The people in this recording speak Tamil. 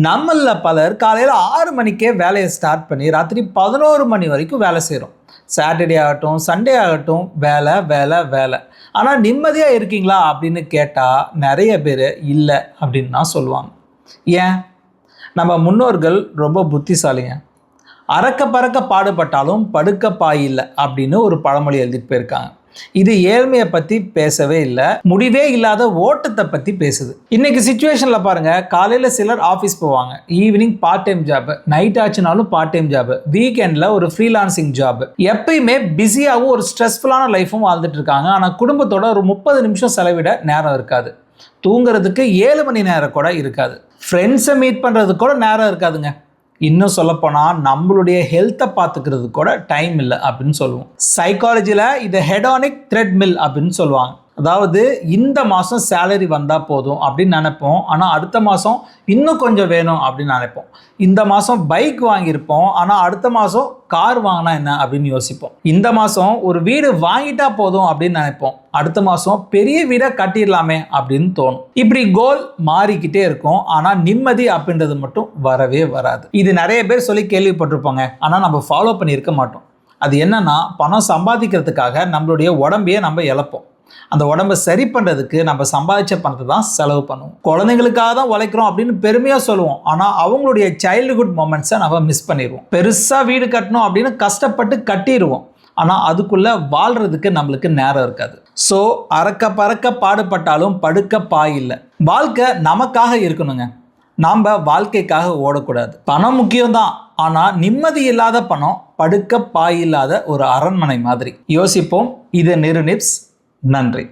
நம்மள பலர் காலையில் 6 மணிக்கே வேலையை ஸ்டார்ட் பண்ணி ராத்திரி 11 மணி வரைக்கும் வேலை செய்கிறோம். சாட்டர்டே ஆகட்டும், சண்டே ஆகட்டும், வேலை வேலை வேலை. ஆனால் நிம்மதியாக இருக்கீங்களா அப்படின்னு கேட்டால் நிறைய பேர் இல்லை அப்படின்னு தான் சொல்லுவாங்க. ஏன்? நம்ம முன்னோர்கள் ரொம்ப புத்திசாலிங்க. அறக்க பறக்க பாடுபட்டாலும் படுக்க பாயில்லை அப்படின்னு ஒரு பழமொழி எழுதிட்டு போயிருக்காங்க. இது ஏழ்மையை பற்றி பேசவே இல்லை, முடிவே இல்லாத ஓட்டத்தை பற்றி பேசுது. இன்னைக்கு சிச்சுவேஷனில் பாருங்க, காலையில் சிலர் ஆஃபீஸ் போவாங்க, evening part time job, night ஆச்சுனாலும் பார்ட் டைம் ஜாப், வீக்கெண்டில் ஒரு ஃப்ரீலான்சிங் ஜாப், எப்பயுமே பிஸியாகவும் ஒரு ஸ்ட்ரெஸ்ஃபுல்லான லைஃப்பும் வாழ்ந்துட்டு இருக்காங்க. ஆனால் குடும்பத்தோட ஒரு 30 நிமிஷம் செலவிட நேரம் இருக்காது. தூங்குறதுக்கு 7 மணி நேரம் கூட இருக்காது. ஃப்ரெண்ட்ஸை மீட் பண்ணுறதுக்கு கூட நேரம் இருக்காதுங்க. இன்னும் சொல்லப்போனால் நம்மளுடைய ஹெல்த்தை பார்த்துக்கிறது கூட டைம் இல்லை அப்படின்னு சொல்லுவோம். சைக்காலஜியில் இதை ஹெடானிக் த்ரெட்மில் அப்படின்னு சொல்லுவாங்க. அதாவது இந்த மாதம் சேலரி வந்தால் போதும் அப்படின்னு நினைப்போம், ஆனால் அடுத்த மாதம் இன்னும் கொஞ்சம் வேணும் அப்படின்னு நினைப்போம். இந்த மாதம் பைக் வாங்கியிருப்போம், ஆனால் அடுத்த மாதம் கார் வாங்கினா என்ன அப்படின்னு யோசிப்போம். இந்த மாதம் ஒரு வீடு வாங்கிட்டா போதும் அப்படின்னு நினைப்போம், அடுத்த மாதம் பெரிய வீடை கட்டிடலாமே அப்படின்னு தோணும். இப்படி கோல் மாறிக்கிட்டே இருக்கும், ஆனால் நிம்மதி அப்படின்றது மட்டும் வரவே வராது. இது நிறைய பேர் சொல்லி கேள்விப்பட்டிருப்பாங்க, ஆனால் நம்ம ஃபாலோ பண்ணியிருக்க மாட்டோம். அது என்னன்னா, பணம் சம்பாதிக்கிறதுக்காக நம்மளுடைய உடம்பையே நம்ம இழப்போம். அந்த உடம்பை சரி பண்ணுறதுக்கு நம்ம சம்பாதிச்ச பணத்தை தான் செலவு பண்ணுவோம். குழந்தைங்களுக்காக தான் உழைக்கிறோம் அப்படின்னு பெருமையாக சொல்லுவோம், ஆனால் அவங்களுடைய சைல்டுஹுட் மொமெண்ட்ஸை நம்ம மிஸ் பண்ணிடுவோம். பெருசாக வீடு கட்டணும் அப்படின்னு கஷ்டப்பட்டு கட்டிடுவோம், ஆனால் அதுக்குள்ளே வாழ்கிறதுக்கு நம்மளுக்கு நேரம் இருக்காது. ஸோ அறக்க பறக்க பாடுபட்டாலும் படுக்க பாயில்லை. வாழ்க்கை நமக்காக இருக்கணுங்க, நாம் வாழ்க்கைக்காக ஓடக்கூடாது. பணம் முக்கியம்தான், ஆனால் நிம்மதி இல்லாத பணம் படுக்க பாயில்லாத ஒரு அரண்மனை மாதிரி. யோசிப்போம். இது நிருநிப்ஸ். நன்றி.